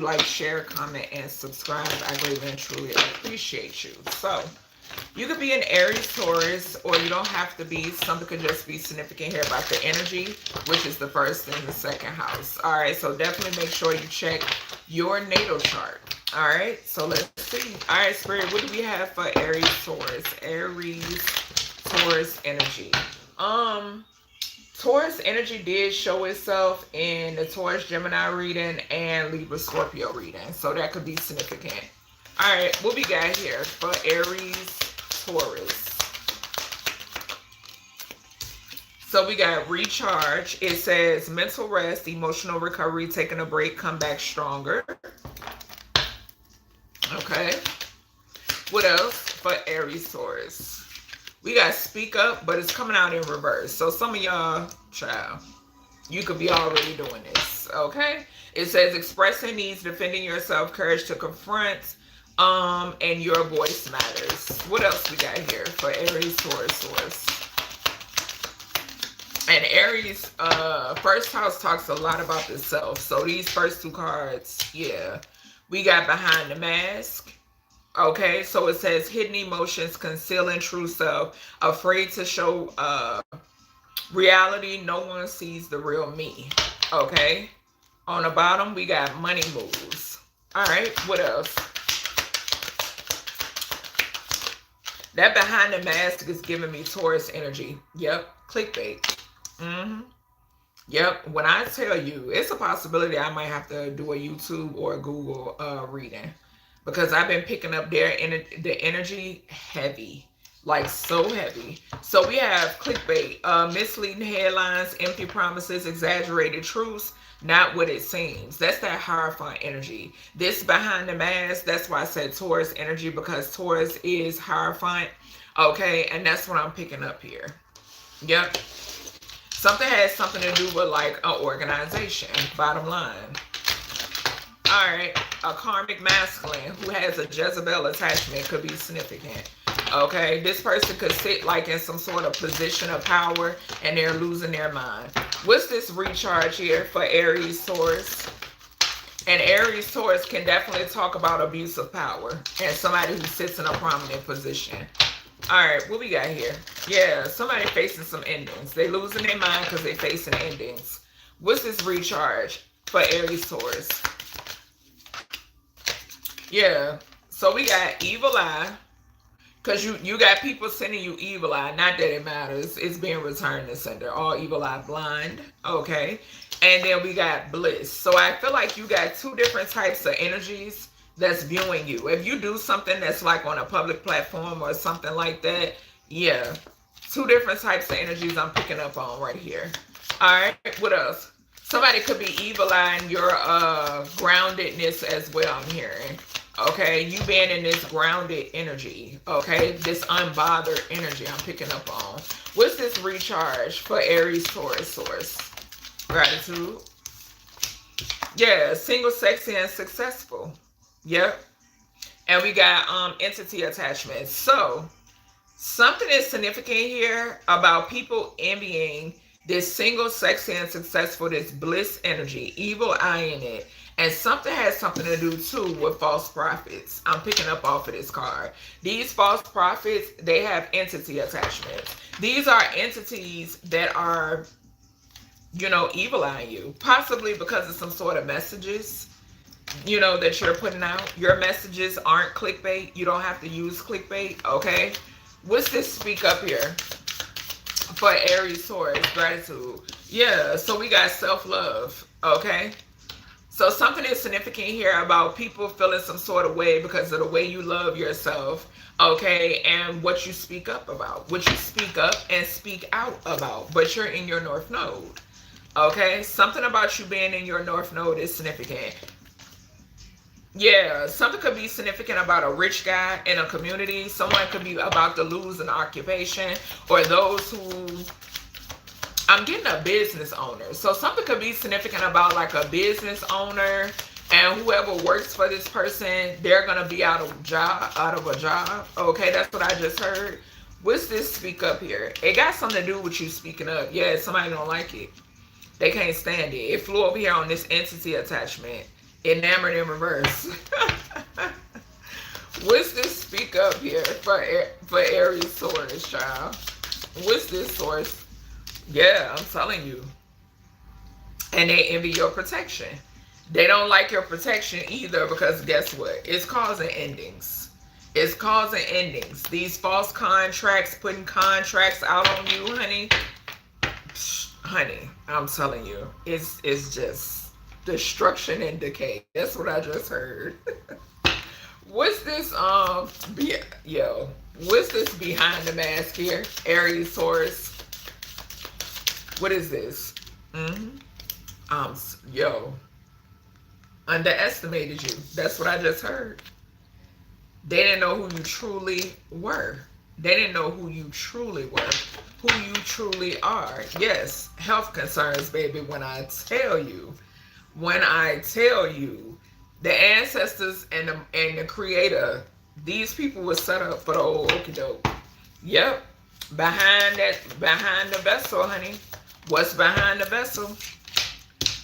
like, share, comment, and subscribe. I greatly and truly appreciate you. So, you could be an Aries, Taurus, or you don't have to be. Something could just be significant here about the energy, which is the first and the second house. All right, so definitely make sure you check your natal chart. All right, so let's see. All right, Spirit, what do we have for Aries, Taurus? Aries, Taurus energy. Um, Taurus energy did show itself in the Taurus Gemini reading and Libra Scorpio reading, so that could be significant. All right, what we got here for Aries, Taurus? So we got recharge. It says mental rest, emotional recovery, taking a break, come back stronger. Okay. What else for Aries, Taurus? We got speak up, but it's coming out in reverse. So some of y'all, child, you could be already doing this. Okay. It says expressing needs, defending yourself, courage to confront, and your voice matters. What else we got here for Aries, Taurus, Taurus? And Aries, first house talks a lot about the self. So these first two cards, yeah. We got behind the mask. Okay, so it says hidden emotions, concealing true self, afraid to show reality. No one sees the real me. Okay. On the bottom, we got money moves. All right, what else? That behind the mask is giving me Taurus energy. Yep, clickbait. Yep, when I tell you, it's a possibility I might have to do a YouTube or a Google reading, because I've been picking up the energy heavy, like so heavy. So we have clickbait, misleading headlines, empty promises, exaggerated truths, not what it seems. That's that Hierophant energy. This behind the mask, that's why I said Taurus energy, because Taurus is Hierophant. Okay, and that's what I'm picking up here. Yep. Something has something to do with like an organization, bottom line. All right, a karmic masculine who has a Jezebel attachment could be significant. Okay, this person could sit like in some sort of position of power and they're losing their mind. What's this recharge here for Aries, Taurus? And Aries, Taurus can definitely talk about abuse of power and somebody who sits in a prominent position. All right, what we got here? Yeah, somebody facing some endings. They losing their mind because they facing endings. What's this recharge for Aries, Taurus? Yeah, so we got evil eye, because you got people sending you evil eye. Not that it matters. It's being returned to sender. All evil eye blind. Okay. And then we got bliss. So I feel like you got two different types of energies that's viewing you. If you do something that's like on a public platform or something like that, yeah, two different types of energies I'm picking up on right here. All right, what else? Somebody could be evil eyeing your groundedness as well, I'm hearing. Okay, you being in this grounded energy. Okay, this unbothered energy I'm picking up on. What's this recharge for Aries, Taurus, source? Gratitude. Yeah, single, sexy, and successful. Yep. And we got entity attachments. So something is significant here about people envying this single, sexy, and successful, this bliss energy, evil eye in it. And something has something to do too with false prophets. I'm picking up off of this card. These false prophets, they have entity attachments. These are entities that are, you know, evil eyeing you, possibly because of some sort of messages, you know, that you're putting out. Your messages aren't clickbait. You don't have to use clickbait. Okay. What's this speak up here for Aries, Taurus? Gratitude. Yeah. So we got self-love. Okay. So something is significant here about people feeling some sort of way because of the way you love yourself. Okay. And what you speak up about, what you speak up and speak out about, but you're in your North Node. Okay. Something about you being in your North Node is significant. Yeah, something could be significant about a rich guy in a community. Someone could be about to lose an occupation, or those who, I'm getting a business owner. So something could be significant about like a business owner, and whoever works for this person, they're going to be out of a job. Okay, that's what I just heard. What's this speak up here? It got something to do with you speaking up. Yeah, somebody don't like it. They can't stand it. It flew over here on this entity attachment. Enamored in reverse. What's this speak up here for Aries-Taurus, child? What's this source? Yeah, I'm telling you. And they envy your protection. They don't like your protection either because guess what? It's causing endings. It's causing endings. These false contracts, putting contracts out on you, honey. Psh, honey, I'm telling you. It's just destruction and decay. That's what I just heard. What's this, what's this behind the mask here? Aries-Taurus. What is this? Underestimated you. That's what I just heard. They didn't know who you truly were. They didn't know who you truly were. Who you truly are. Yes, health concerns, baby. When I tell you, the ancestors and the creator, these people were set up for the old okie doke. Yep. Behind the vessel, honey. What's behind the vessel?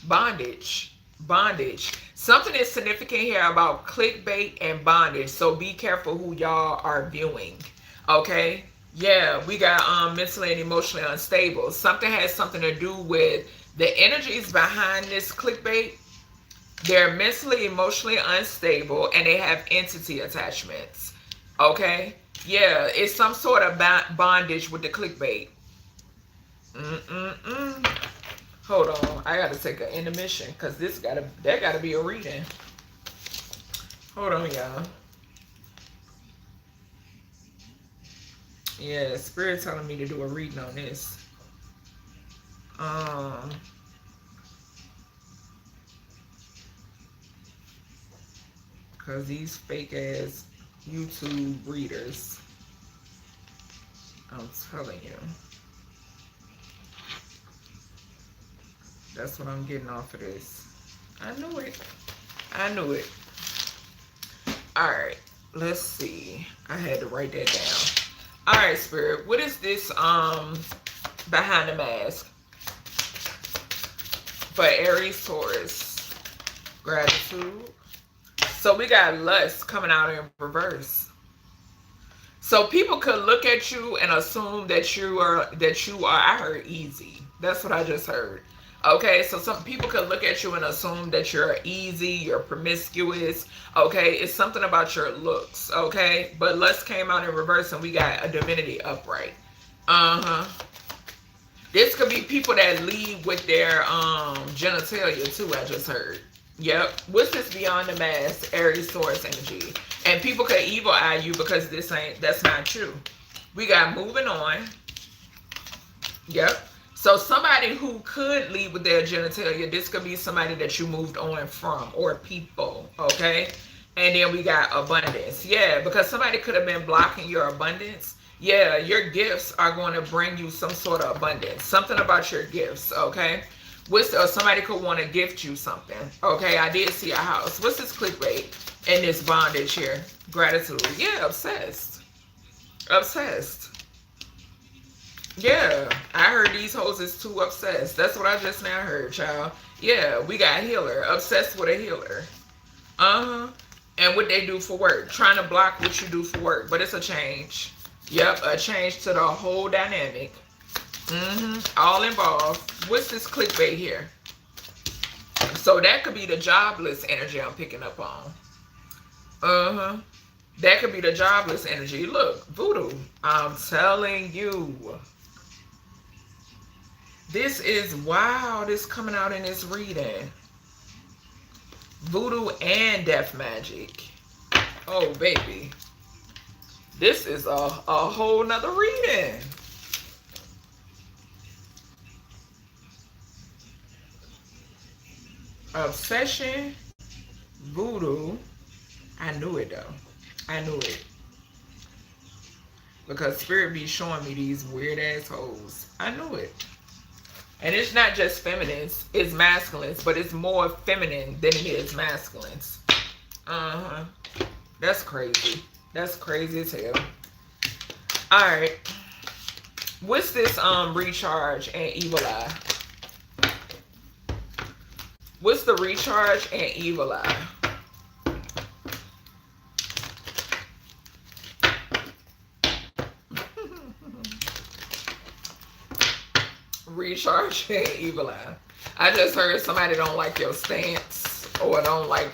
Bondage. Bondage. Something is significant here about clickbait and bondage. So be careful who y'all are viewing. Okay? Yeah, we got mentally and emotionally unstable. Something has something to do with the energies behind this clickbait. They're mentally, emotionally unstable, and they have entity attachments. Okay? Yeah, it's some sort of bondage with the clickbait. Hold on, I gotta take an intermission because that gotta be a reading. Hold on, y'all. Yeah, Spirit telling me to do a reading on this. Because these fake ass YouTube readers, I'm telling you. That's what I'm getting off of this. I knew it. I knew it. Alright, let's see. I had to write that down. Alright, Spirit. What is this behind the mask? For Aries-Taurus. Gratitude. So we got lust coming out in reverse. So people could look at you and assume that you are, I heard easy. That's what I just heard. Okay, so some people could look at you and assume that you're easy, you're promiscuous. Okay, it's something about your looks. Okay, but lust came out in reverse and we got a divinity upright. This could be people that lead with their genitalia too, I just heard. Yep. What's this beyond the mask? Aries-Taurus energy. And people could evil eye you because that's not true. We got moving on. Yep. So somebody who could lead with their genitalia, this could be somebody that you moved on from, or people, okay? And then we got abundance. Yeah, because somebody could have been blocking your abundance. Yeah, your gifts are going to bring you some sort of abundance. Something about your gifts, okay? Or somebody could want to gift you something. Okay, I did see a house. What's this clickbait and this bondage here? Gratitude. Yeah, obsessed. Obsessed. Yeah, I heard these hoes is too obsessed. That's what I just now heard, child. Yeah, we got healer. Obsessed with a healer. And what they do for work. Trying to block what you do for work. But it's a change. Yep, a change to the whole dynamic. All involved. What's this clickbait here? So that could be the jobless energy I'm picking up on. That could be the jobless energy. Look, voodoo. I'm telling you. This is, wow, this coming out in this reading. Voodoo and death magic. Oh, baby. This is a whole nother reading. Obsession, voodoo. I knew it though. I knew it. Because Spirit be showing me these weird assholes. I knew it. And it's not just feminines, it's masculines, but it's more feminine than it is masculines. That's crazy. That's crazy as hell. Alright. What's this recharge and evil eye? What's the recharge and evil eye? Recharge and evil eye. I just heard somebody don't like your stance or don't like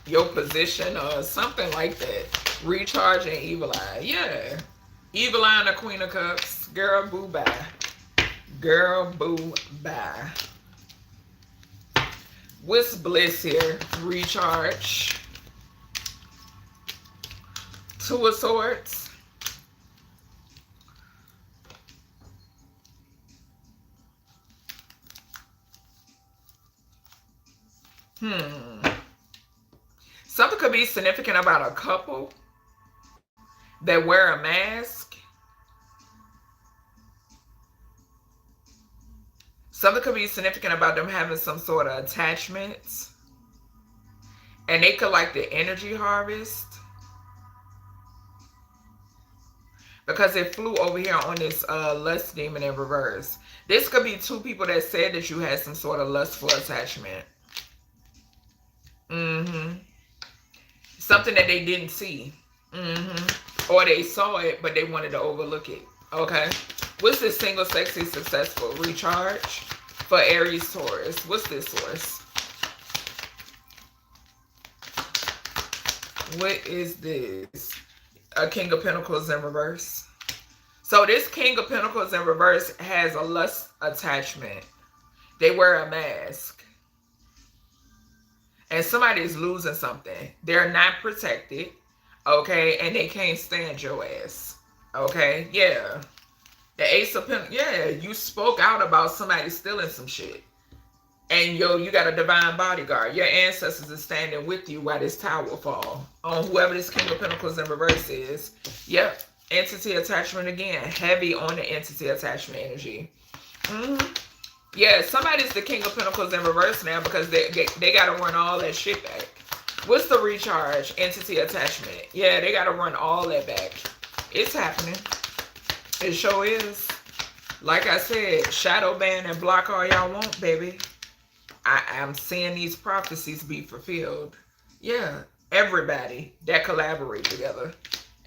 your position or something like that. Recharge and evil eye. Yeah. Evil eye and the Queen of Cups. Girl, boo, bye. Girl, boo, bye. What's bliss here? Recharge. Two of Swords. Something could be significant about a couple that wear a mask. Something could be significant about them having some sort of attachments. And they could like the energy harvest. Because it flew over here on this lust demon in reverse. This could be two people that said that you had some sort of lustful attachment. Something that they didn't see. Or they saw it, but they wanted to overlook it. Okay. What's this single, sexy, successful? Recharge for Aries, Taurus. What's this source? What is this? A King of Pentacles in reverse. So this King of Pentacles in reverse has a lust attachment. They wear a mask. And somebody is losing something. They're not protected. Okay. And they can't stand your ass. Okay. Yeah. The Ace of Pentacles. Yeah. You spoke out about somebody stealing some shit. And you got a divine bodyguard. Your ancestors are standing with you while this tower fall. On whoever this King of Pentacles in reverse is. Yep. Entity attachment again. Heavy on the entity attachment energy. Yeah, somebody's the King of Pentacles in reverse now because they got to run all that shit back. What's the recharge? Entity attachment. Yeah, they got to run all that back. It's happening. It sure is. Like I said, shadow ban and block all y'all want, baby. I'm seeing these prophecies be fulfilled. Yeah, everybody that collaborate together.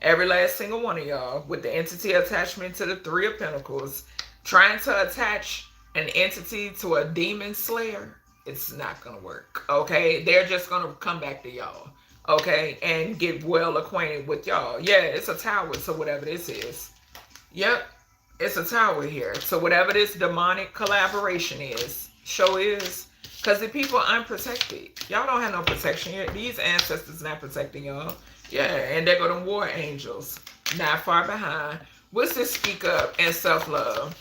Every last single one of y'all with the entity attachment to the Three of Pentacles. Trying to attach an entity to a demon slayer, it's not going to work, okay? They're just going to come back to y'all, okay? And get well acquainted with y'all. Yeah, it's a tower to whatever this is. Yep, it's a tower here. So whatever this demonic collaboration is, show is. Because the people are unprotected. Y'all don't have no protection here. These ancestors not protecting y'all. Yeah, and they go to war angels. Not far behind. What's this speak up and self-love?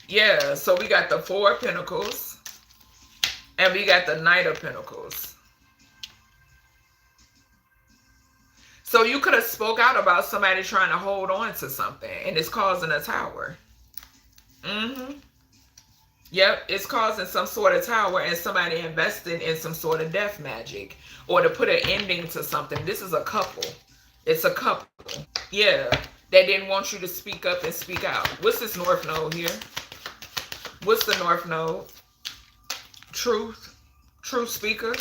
Yeah, so we got the Four of Pentacles. And we got the Knight of Pentacles. So you could have spoke out about somebody trying to hold on to something. And it's causing a tower. Yep, it's causing some sort of tower and somebody invested in some sort of death magic. Or to put an ending to something. This is a couple. It's a couple. Yeah, they didn't want you to speak up and speak out. What's this North Node here? What's the North Node? Truth. Truth speaker.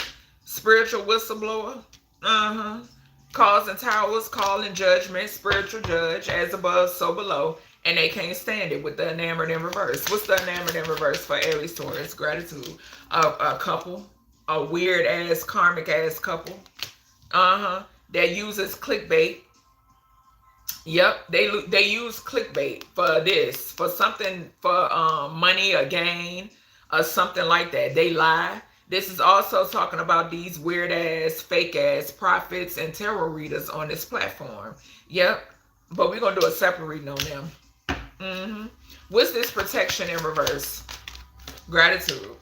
Spiritual whistleblower. Causing towers, calling judgment, spiritual judge, as above, so below. And they can't stand it with the enamored in reverse. What's the enamored in reverse for Aries, Taurus? Gratitude. A couple. A weird ass, karmic ass couple. That uses clickbait. Yep, they use clickbait for this, for something, for money or gain or something like that. They lie. This is also talking about these weird ass, fake ass prophets and tarot readers on this platform. Yep, but we're gonna do a separate reading on them. What's this protection in reverse? Gratitude.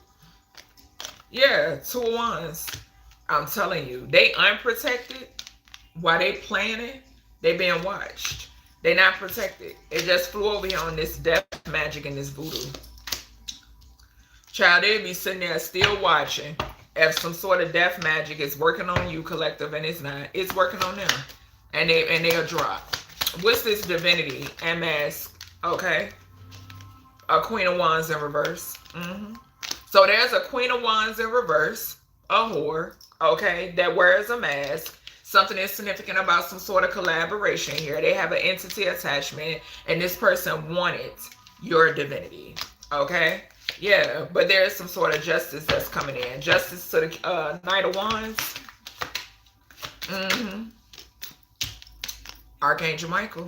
Yeah, Two of Wands. I'm telling you, they unprotected while they planning. They being watched. They not protected. It just flew over here on this death magic and this voodoo. Child, they'll be sitting there still watching if some sort of death magic is working on you, collective, and it's not. It's working on them. And they'll drop. What's this divinity and mask? Okay. A Queen of Wands in reverse. So there's a Queen of Wands in reverse, a whore, okay, that wears a mask. Something is significant about some sort of collaboration here. They have an entity attachment, and this person wanted your divinity, okay? Yeah, but there is some sort of justice that's coming in. Justice to the Knight of Wands. Archangel Michael.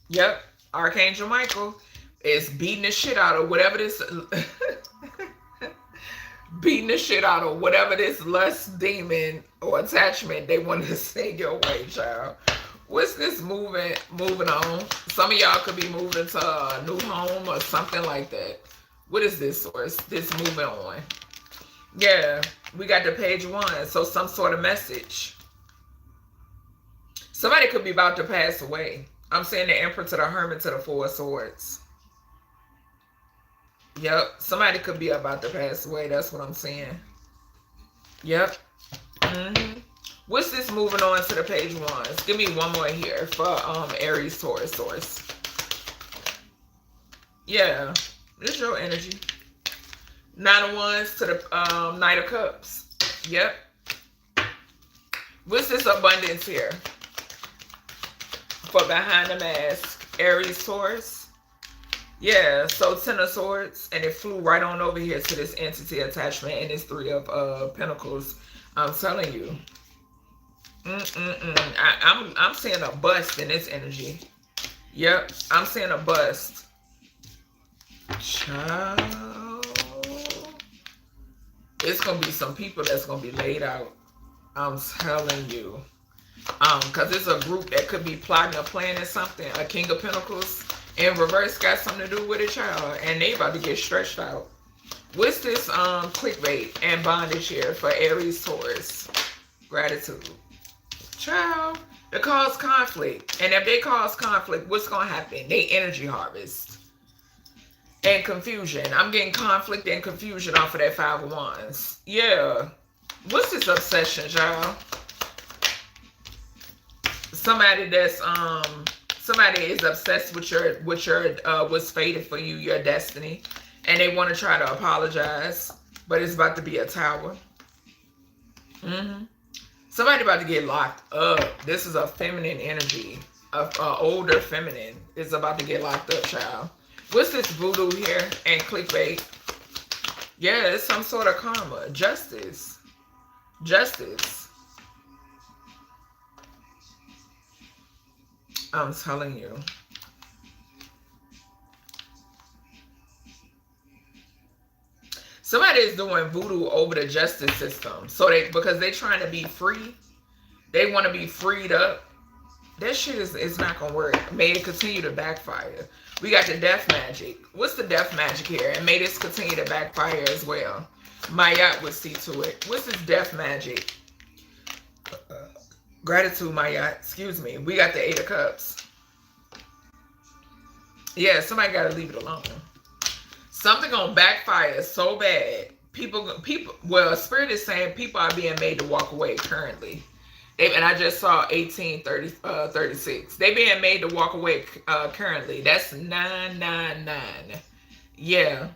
Yep, Archangel Michael is beating the shit out of whatever this... beating the shit out of whatever this lust demon or attachment they want to send your way, child. What's this moving on? Some of y'all could be moving to a new home or something like that. What is this source? This moving on. Yeah, we got the Page of Wands, so some sort of message. Somebody could be about to pass away. I'm saying the Emperor to the Hermit to the Four of Swords. Yep, somebody could be about to pass away. That's what I'm saying. Yep. What's this moving on to the Page of Wands? Give me one more here for Aries-Taurus source. Yeah, this is your energy. Nine of Wands to the Knight of Cups. Yep. What's this abundance here for behind the mask? Aries-Taurus. Yeah, so Ten of Swords, and it flew right on over here to this entity attachment and this Three of Pentacles. I'm telling you. I'm seeing a bust in this energy. Yep, I'm seeing a bust. Child. It's going to be some people that's going to be laid out. I'm telling you. Because it's a group that could be plotting or planning something. A King of Pentacles in reverse got something to do with it, child. And they about to get stretched out. What's this clickbait and bondage here for Aries-Taurus? Gratitude. Child, they cause conflict. And if they cause conflict, what's going to happen? They energy harvest. And confusion. I'm getting conflict and confusion off of that Five of Wands. Yeah. What's this obsession, child? Somebody that's somebody is obsessed with your what's fated for you, your destiny, and they want to try to apologize, but it's about to be a tower. Somebody about to get locked up. This is a feminine energy, of older feminine is about to get locked up, child. What's this voodoo here and clickbait? Yeah, it's some sort of karma, justice. I'm telling you. Somebody is doing voodoo over the justice system. So because they're trying to be free. They want to be freed up. That shit is not going to work. May it continue to backfire. We got the death magic. What's the death magic here? And may this continue to backfire as well. Mayat would see to it. What's this death magic? Gratitude, Mayat. Excuse me. We got the Eight of Cups. Yeah, somebody got to leave it alone. Something gonna backfire so bad. People. Well, Spirit is saying people are being made to walk away currently. And I just saw 1836. They being made to walk away currently. That's 999. Yeah.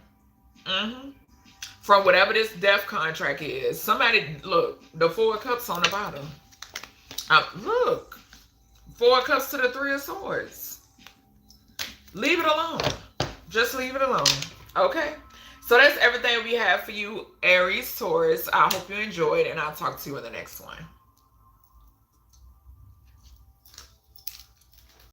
From whatever this death contract is. Somebody, look, the Four of Cups on the bottom. Look. Four of Cups to the Three of Swords. Leave it alone. Just leave it alone. Okay? So that's everything we have for you, Aries, Taurus. I hope you enjoyed, and I'll talk to you in the next one.